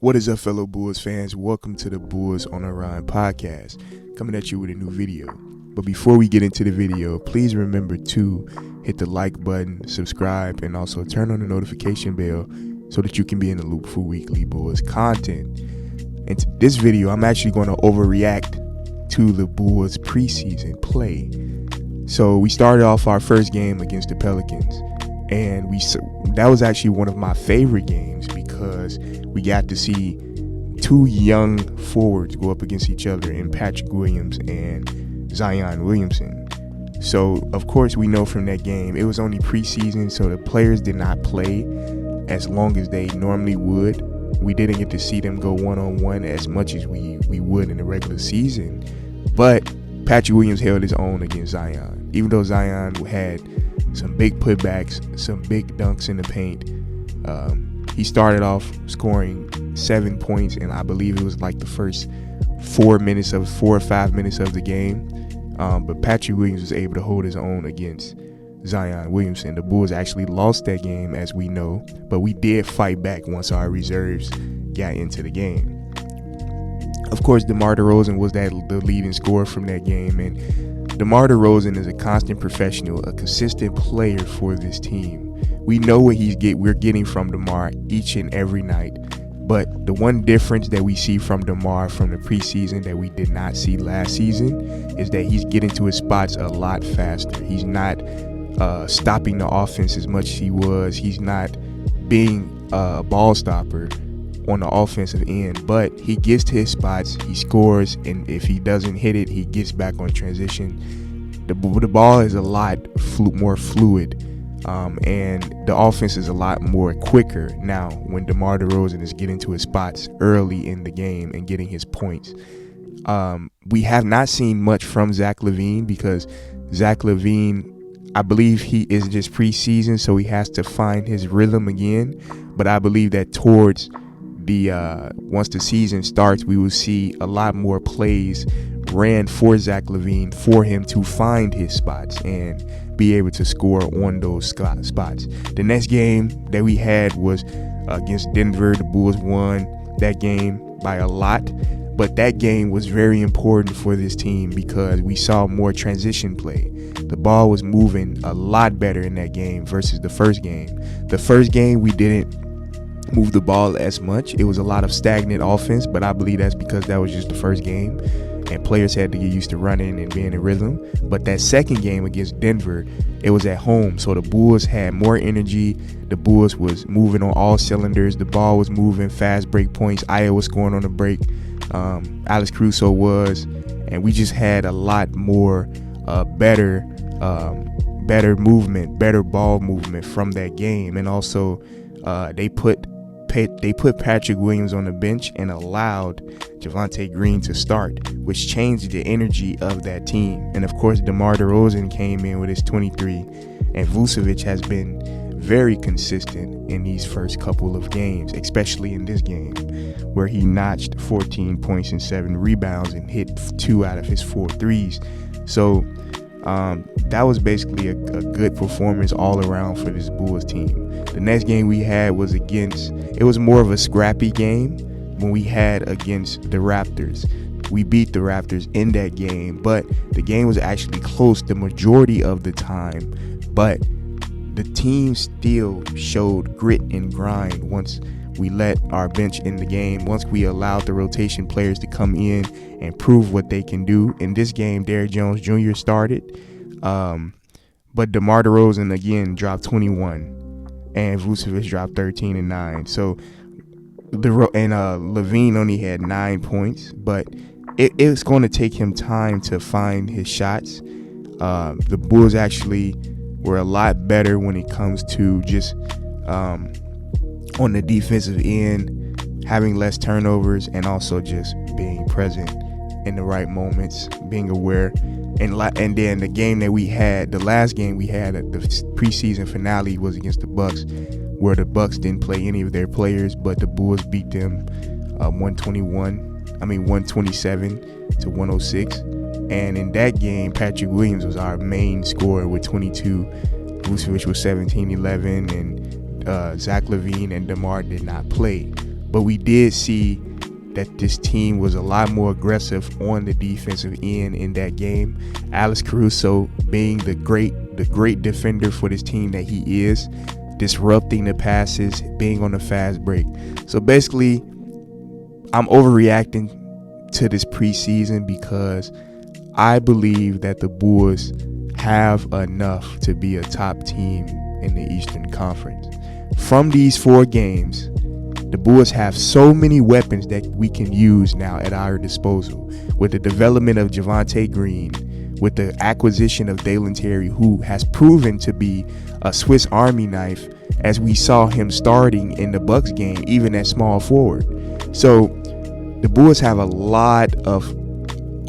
What is up, fellow Bulls fans? Welcome to the Bulls on a Run podcast, coming at you with a new video. But before we get into the video, please remember to hit the like button, subscribe, and also turn on the notification bell so that you can be in the loop for weekly Bulls content. In this video, I'm actually going to overreact to the Bulls preseason play. So we started off our first game against the Pelicans, and that was actually one of my favorite games because we got to see two young forwards go up against each other in Patrick Williams and Zion Williamson. So, of course, we know from that game, it was only preseason, so the players did not play as long as they normally would. We didn't get to see them go one-on-one as much as we would in the regular season. But Patrick Williams held his own against Zion. Even though Zion had some big putbacks, some big dunks in the paint, he started off scoring 7 points, and I believe it was like the first 4 or 5 minutes of the game. But Patrick Williams was able to hold his own against Zion Williamson. The Bulls actually lost that game, as we know, but we did fight back once our reserves got into the game. Of course, DeMar DeRozan was the leading scorer from that game, and DeMar DeRozan is a constant professional, a consistent player for this team. We know what we're getting from DeMar each and every night, but the one difference that we see from DeMar from the preseason that we did not see last season is that he's getting to his spots a lot faster. He's not stopping the offense as much as he was. He's not being a ball stopper on the offensive end, but he gets to his spots, he scores, and if he doesn't hit it, he gets back on transition. The ball is a lot more fluid, and the offense is a lot more quicker now when DeMar DeRozan is getting to his spots early in the game and getting his points. We have not seen much from Zach LaVine because Zach LaVine, I believe he is just preseason, so he has to find his rhythm again. But I believe that towards once the season starts, we will see a lot more plays ran for Zach LaVine for him to find his spots and be able to score on those spots. The next game that we had was against Denver. The Bulls won that game by a lot, but that game was very important for this team because we saw more transition play. The ball was moving a lot better in that game versus the first game. The first game we didn't move the ball as much. It was a lot of stagnant offense, but I believe that's because that was just the first game and players had to get used to running and being in rhythm. But that second game against Denver, it was at home, so the Bulls had more energy. The Bulls was moving on all cylinders. The ball was moving, fast break points. Aya was scoring on the break. Alex Caruso was, and we just had a lot more better movement, better ball movement from that game. And also they put Patrick Williams on the bench and allowed Javonte Green to start, which changed the energy of that team. And of course, DeMar DeRozan came in with his 23, and Vucevic has been very consistent in these first couple of games, especially in this game where he notched 14 points and 7 rebounds and hit 2 out of his 4 threes. So that was basically a good performance all around for this Bulls team. The next game we had was it was more of a scrappy game when we had against the Raptors. We beat the Raptors in that game, but the game was actually close the majority of the time. But the team still showed grit and grind once we let our bench in the game, once we allowed the rotation players to come in and prove what they can do. In this game, Derrick Jones Jr. started, but DeMar DeRozan again dropped 21, and Vucevic dropped 13 and 9. So LaVine only had 9 points, but it's going to take him time to find his shots. The Bulls actually were a lot better when it comes to just on the defensive end, having less turnovers, and also just being present in the right moments, being aware. And then the game that we had, the last game we had at the preseason finale was against the Bucks, where the Bucks didn't play any of their players, but the Bulls beat them 127 to 106. And in that game, Patrick Williams was our main scorer with 22. Vucevic was 17-11, and Zach LaVine and DeMar did not play. but we did see that this team was a lot more aggressive on the defensive end in that game. Alex Caruso being the great defender for this team that he is, disrupting the passes, being on the fast break. So basically, I'm overreacting to this preseason because I believe that the Bulls have enough to be a top team in the Eastern Conference. From these 4 games, the Bulls have so many weapons that we can use now at our disposal. With the development of Javonte Green, with the acquisition of Dalen Terry, who has proven to be a Swiss Army knife, as we saw him starting in the Bucks game, even at small forward. So the Bulls have a lot of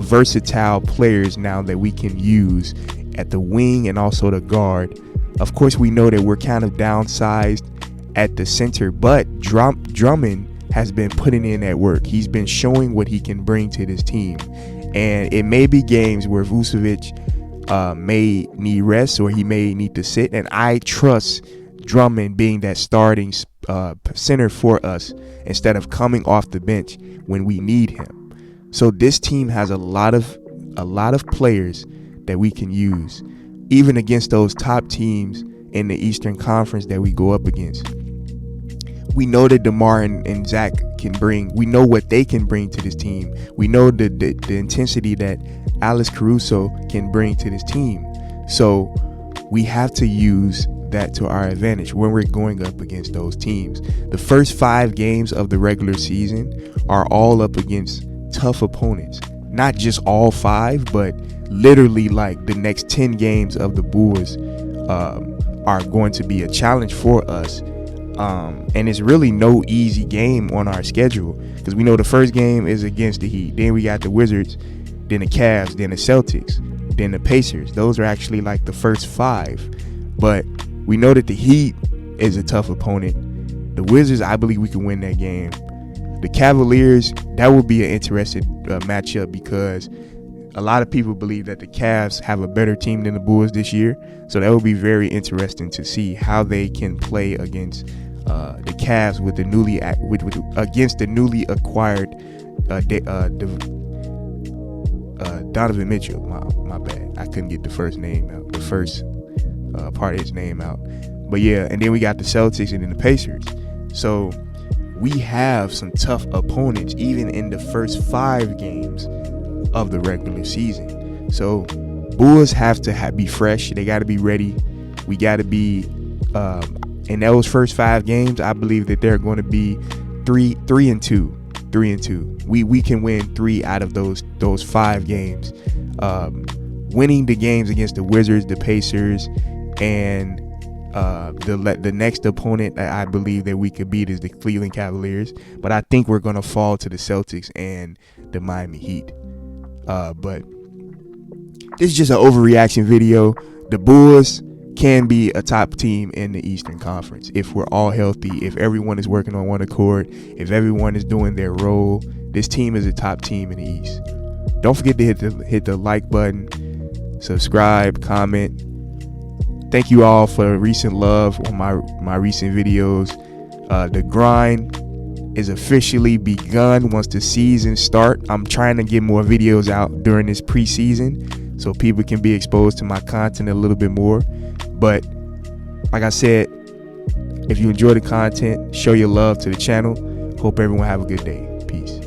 versatile players now that we can use at the wing and also the guard. Of course, we know that we're kind of downsized at the center, but Drummond has been putting in that work. He's been showing what he can bring to this team, and it may be games where Vucevic may need rest or he may need to sit, and I trust Drummond being that starting center for us instead of coming off the bench when we need him. So this team has a lot of players that we can use, even against those top teams in the Eastern Conference that we go up against. We know that DeMar and Zach can bring. We know what they can bring to this team. We know the intensity that Alex Caruso can bring to this team. So we have to use that to our advantage when we're going up against those teams. The first 5 games of the regular season are all up against tough opponents. Not just all 5, but literally like the next 10 games of the Bulls are going to be a challenge for us. And it's really no easy game on our schedule, because we know the first game is against the Heat, then we got the Wizards, then the Cavs, then the Celtics, then the Pacers. Those are actually like the first 5, but we know that the Heat is a tough opponent. The Wizards, I believe we can win that game. The Cavaliers, that would be an interesting matchup, because a lot of people believe that the Cavs have a better team than the Bulls this year. So that would be very interesting to see how they can play against the Cavs with the against the newly acquired Donovan Mitchell. My bad, I couldn't get the first name out, the first part of his name out. But yeah, and then we got the Celtics and then the Pacers. So we have some tough opponents even in the first 5 games of the regular season. So Bulls have to be fresh. They got to be ready. We got to be in those first 5 games. I believe that they're going to be 3-2. We can win 3 out of those 5 games. Winning the games against the Wizards, the Pacers, and the next opponent that I believe that we could beat is the Cleveland Cavaliers. But I think we're going to fall to the Celtics and the Miami Heat. But this is just an overreaction video. The Bulls can be a top team in the Eastern Conference if we're all healthy, if everyone is working on one accord, if everyone is doing their role. This team is a top team in the East. Don't forget to hit the like button, subscribe, comment. Thank you all for recent love on my recent videos. The grind is officially begun once the season starts. I'm trying to get more videos out during this preseason so people can be exposed to my content a little bit more. But like I said, if you enjoy the content, show your love to the channel. Hope everyone have a good day. Peace.